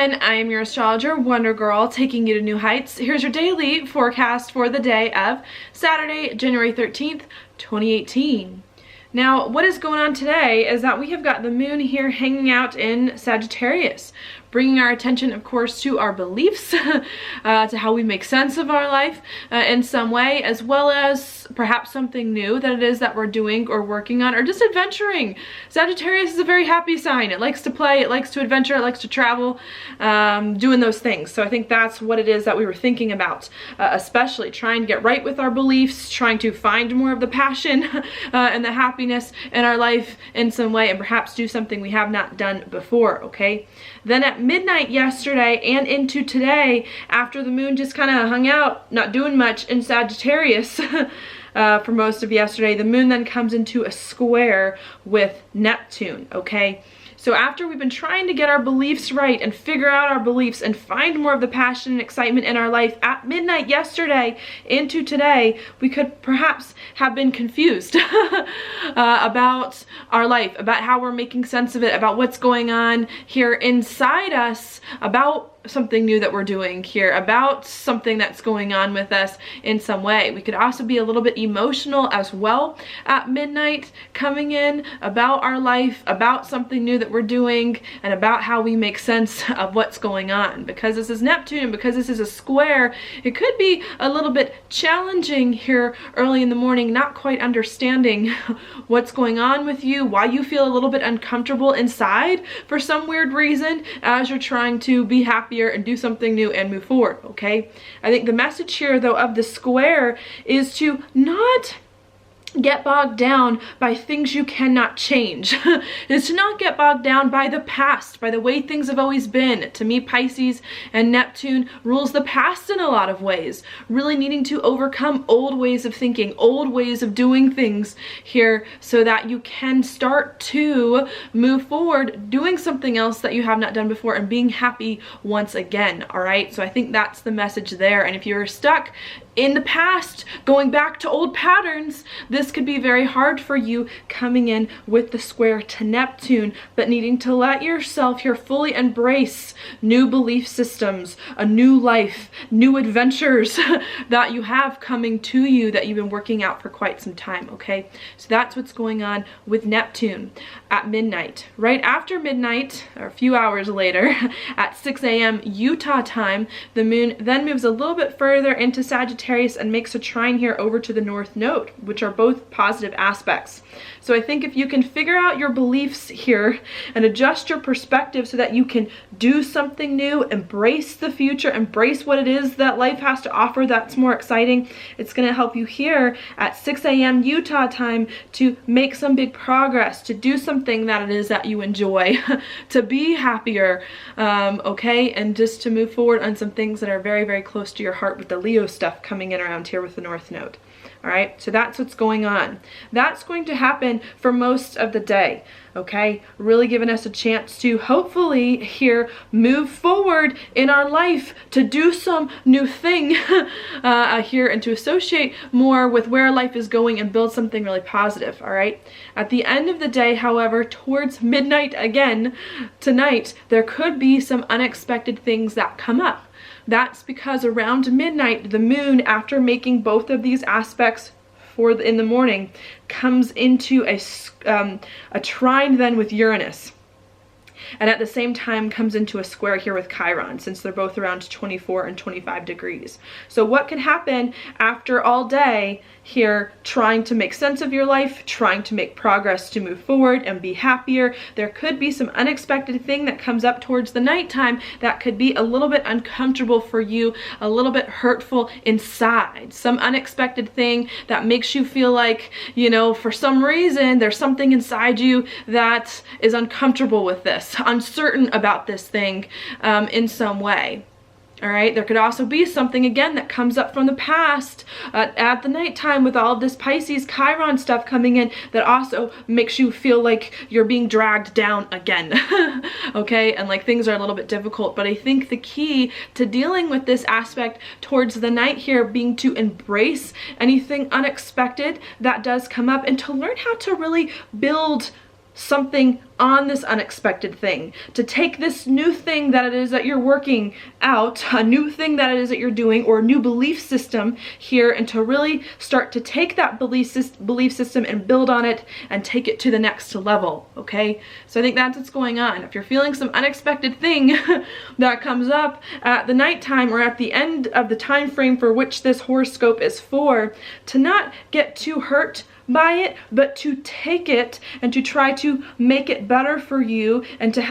I am your astrologer, Wonder Girl, taking you to new heights. Here's your daily forecast for the day of Saturday, January 13th, 2018. Now, what is going on today is that we have got the moon here hanging out in Sagittarius, bringing our attention, of course, to our beliefs, to how we make sense of our life in some way, as well as perhaps something new that it is that we're doing or working on, or just adventuring. Sagittarius is a very happy sign. It likes to play, it likes to adventure, it likes to travel, doing those things. So I think that's what it is that we were thinking about, especially trying to get right with our beliefs, trying to find more of the passion and the happiness in our life in some way, and perhaps do something we have not done before, okay? Then at midnight yesterday and into today, after the moon just kind of hung out, not doing much in Sagittarius for most of yesterday, the moon then comes into a square with Neptune, okay? So after we've been trying to get our beliefs right and figure out our beliefs and find more of the passion and excitement in our life at midnight yesterday into today, we could perhaps have been confused about our life, about how we're making sense of it, about what's going on here inside us, about something new that we're doing here, about something that's going on with us in some way. We could also be a little bit emotional as well at midnight, coming in about our life, about something new that we're doing, and about how we make sense of what's going on. Because this is Neptune, and because this is a square, it could be a little bit challenging here early in the morning, not quite understanding what's going on with you, why you feel a little bit uncomfortable inside for some weird reason as you're trying to be happier and do something new and move forward, okay? I think the message here, though, of the square is to not get bogged down by things you cannot change. Is to not get bogged down by the past, by the way things have always been. To me, Pisces and Neptune rules the past in a lot of ways. Really needing to overcome old ways of thinking, old ways of doing things here, so that you can start to move forward doing something else that you have not done before and being happy once again, all right? So I think that's the message there. And if you're stuck in the past, going back to old patterns, this could be very hard for you coming in with the square to Neptune, but needing to let yourself here fully embrace new belief systems, a new life, new adventures that you have coming to you that you've been working out for quite some time, okay? So that's what's going on with Neptune at midnight. Right after midnight, or a few hours later, at 6 a.m. Utah time, the moon then moves a little bit further into Sagittarius and makes a trine here over to the North Node, which are both positive aspects. So I think if you can figure out your beliefs here and adjust your perspective so that you can do something new, embrace the future, embrace what it is that life has to offer that's more exciting, it's going to help you here at 6 a.m. Utah time to make some big progress, to do something that it is that you enjoy, to be happier, okay, and just to move forward on some things that are very, very close to your heart with the Leo stuff coming in around here with the North Node. All right, so that's what's going on. That's going to happen for most of the day, okay? Really giving us a chance to hopefully here move forward in our life, to do some new thing here, and to associate more with where life is going and build something really positive, all right? At the end of the day, however, towards midnight again tonight, there could be some unexpected things that come up. That's because around midnight, the moon, after making both of these aspects in the morning, comes into a trine then with Uranus. And at the same time comes into a square here with Chiron, since they're both around 24 and 25 degrees. So what can happen after all day here trying to make sense of your life, trying to make progress to move forward and be happier? There could be some unexpected thing that comes up towards the nighttime that could be a little bit uncomfortable for you, a little bit hurtful inside. Some unexpected thing that makes you feel like, you know, for some reason there's something inside you that is uncomfortable with this, uncertain about this thing in some way. All right, there could also be something again that comes up from the past at the nighttime with all of this Pisces Chiron stuff coming in that also makes you feel like you're being dragged down again. Okay, and like things are a little bit difficult, but I think the key to dealing with this aspect towards the night here being to embrace anything unexpected that does come up and to learn how to really build something on this unexpected thing, to take this new thing that it is that you're working out, a new thing that it is that you're doing, or a new belief system here, and to really start to take that belief system and build on it and take it to the next level. Okay, so I think that's what's going on. If you're feeling some unexpected thing that comes up at the nighttime or at the end of the time frame for which this horoscope is for, to not get too hurt by it, but to take it and to try to make it better for you and to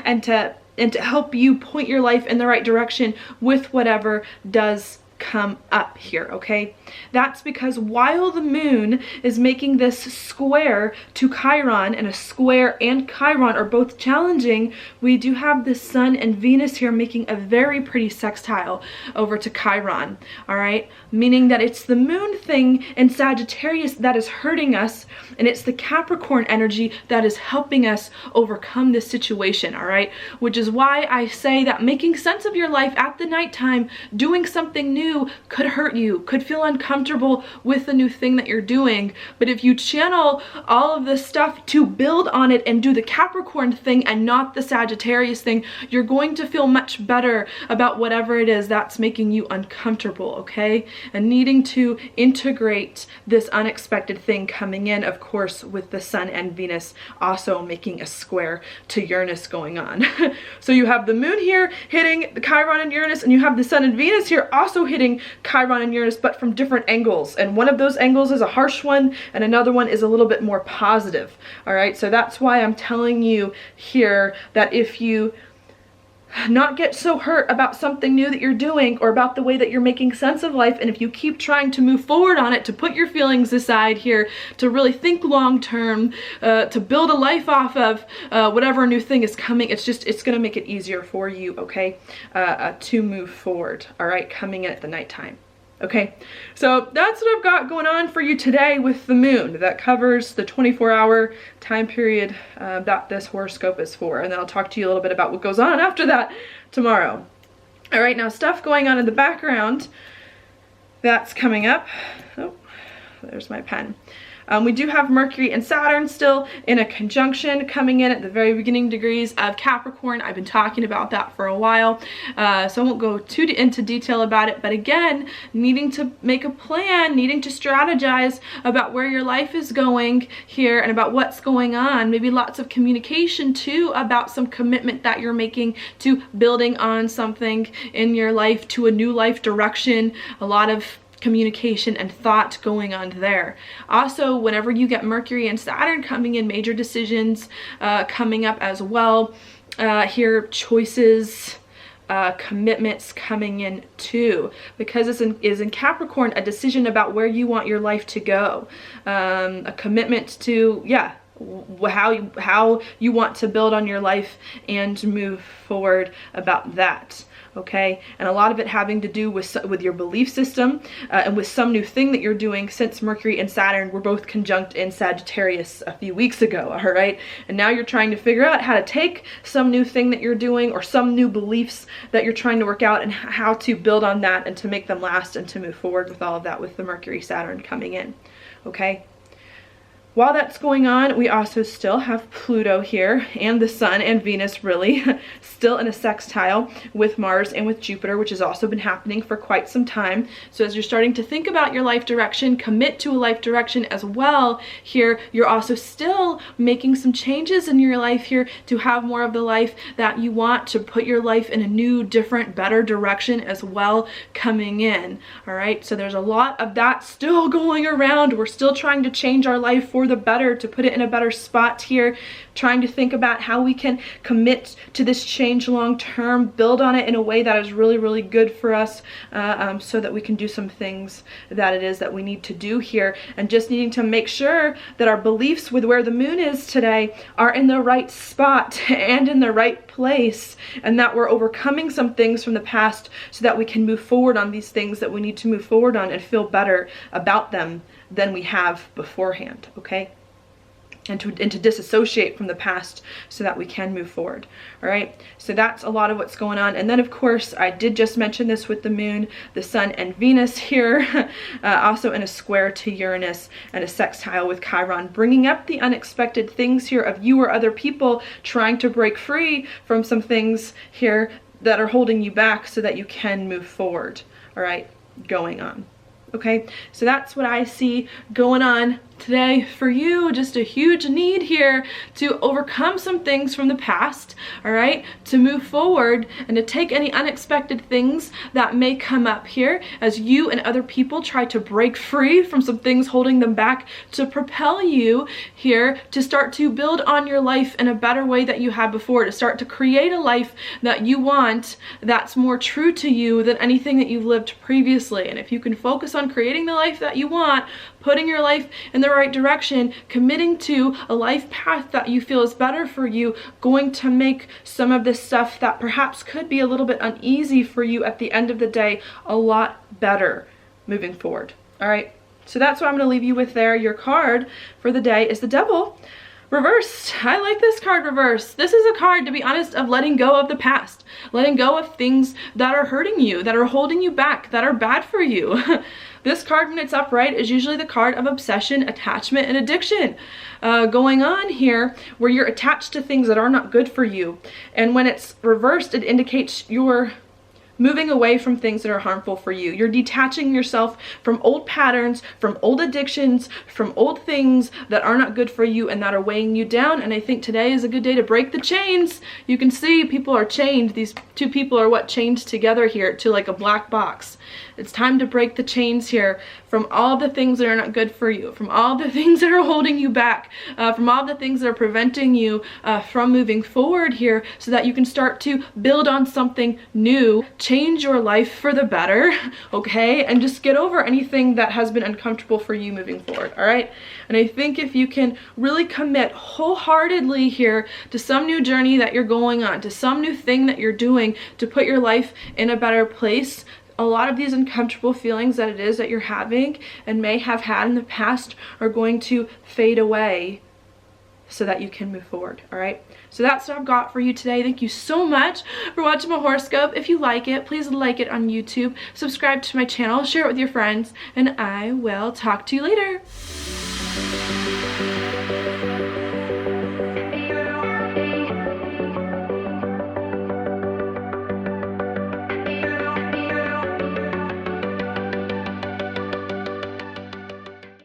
help you point your life in the right direction with whatever does come up here. Okay, that's because while the moon is making this square to Chiron, and a square and Chiron are both challenging, we do have the sun and Venus here making a very pretty sextile over to Chiron. All right, meaning that it's the moon thing in Sagittarius that is hurting us, and it's the Capricorn energy that is helping us overcome this situation. All right, which is why I say that making sense of your life at the nighttime, doing something new, could hurt you, could feel uncomfortable with the new thing that you're doing. But if you channel all of this stuff to build on it and do the Capricorn thing and not the Sagittarius thing, you're going to feel much better about whatever it is that's making you uncomfortable. Okay, and needing to integrate this unexpected thing coming in, of course, with the sun and Venus also making a square to Uranus going on. So you have the moon here hitting the Chiron and Uranus, and you have the sun and Venus here also hitting Chiron and Uranus, but from different angles. And one of those angles is a harsh one, and another one is a little bit more positive. All right, so that's why I'm telling you here that if you not get so hurt about something new that you're doing or about the way that you're making sense of life, and if you keep trying to move forward on it, to put your feelings aside here, to really think long term, to build a life off of whatever new thing is coming, it's going to make it easier for you, okay, to move forward. All right, coming in at the nighttime. Okay, so that's what I've got going on for you today with the moon. That covers the 24-hour time period that this horoscope is for. And then I'll talk to you a little bit about what goes on after that tomorrow. All right, now stuff going on in the background that's coming up. Oh, there's my pen. We do have Mercury and Saturn still in a conjunction coming in at the very beginning degrees of Capricorn. I've been talking about that for a while, so I won't go too into detail about it. But again, needing to make a plan, needing to strategize about where your life is going here and about what's going on. Maybe lots of communication too about some commitment that you're making to building on something in your life, to a new life direction. A lot of communication and thought going on there. Also, whenever you get Mercury and Saturn coming in, major decisions coming up as well. Here, choices, commitments coming in too, because this is in Capricorn, a decision about where you want your life to go, a commitment to, yeah, how you want to build on your life and move forward about that. Okay, and a lot of it having to do with your belief system and with some new thing that you're doing, since Mercury and Saturn were both conjunct in Sagittarius a few weeks ago. All right, and now you're trying to figure out how to take some new thing that you're doing or some new beliefs that you're trying to work out and how to build on that and to make them last and to move forward with all of that with the Mercury Saturn coming in. Okay. While that's going on, we also still have Pluto here and the Sun and Venus really still in a sextile with Mars and with Jupiter, which has also been happening for quite some time. So as you're starting to think about your life direction, commit to a life direction as well here, you're also still making some changes in your life here to have more of the life that you want, to put your life in a new, different, better direction as well coming in. All right, so there's a lot of that still going around. We're still trying to change our life for for the better, to put it in a better spot here, trying to think about how we can commit to this change long term, build on it in a way that is really, really good for us, so that we can do some things that it is that we need to do here, and just needing to make sure that our beliefs with where the moon is today are in the right spot and in the right place, and that we're overcoming some things from the past so that we can move forward on these things that we need to move forward on and feel better about them than we have beforehand, okay? And to disassociate from the past so that we can move forward. All right, so that's a lot of what's going on. And then of course I did just mention this with the moon, the sun and Venus here, also in a square to Uranus and a sextile with Chiron, bringing up the unexpected things here of you or other people trying to break free from some things here that are holding you back so that you can move forward. All right, going on. Okay, so that's what I see going on today for you. Just a huge need here to overcome some things from the past, all right, to move forward and to take any unexpected things that may come up here as you and other people try to break free from some things holding them back, to propel you here to start to build on your life in a better way that you had before, to start to create a life that you want, that's more true to you than anything that you've lived previously. And if you can focus on creating the life that you want, putting your life in the right direction, committing to a life path that you feel is better for you, going to make some of this stuff that perhaps could be a little bit uneasy for you at the end of the day a lot better moving forward. All right, so that's what I'm going to leave you with there. Your card for the day is the Devil reversed. I like this card reversed. This is a card, to be honest, of letting go of the past, letting go of things that are hurting you, that are holding you back, that are bad for you. This card, when it's upright, is usually the card of obsession, attachment, and addiction going on here, where you're attached to things that are not good for you. And when it's reversed, it indicates you're moving away from things that are harmful for you. You're detaching yourself from old patterns, from old addictions, from old things that are not good for you and that are weighing you down. And I think today is a good day to break the chains. You can see people are chained. These two people are what chained together here to like a black box. It's time to break the chains here from all the things that are not good for you, from all the things that are holding you back, from all the things that are preventing you from moving forward here, so that you can start to build on something new, change your life for the better, okay? And just get over anything that has been uncomfortable for you moving forward, all right? And I think if you can really commit wholeheartedly here to some new journey that you're going on, to some new thing that you're doing to put your life in a better place, a lot of these uncomfortable feelings that it is that you're having and may have had in the past are going to fade away so that you can move forward, all right? So that's what I've got for you today. Thank you so much for watching my horoscope. If you like it, please like it on YouTube, subscribe to my channel, share it with your friends, and I will talk to you later.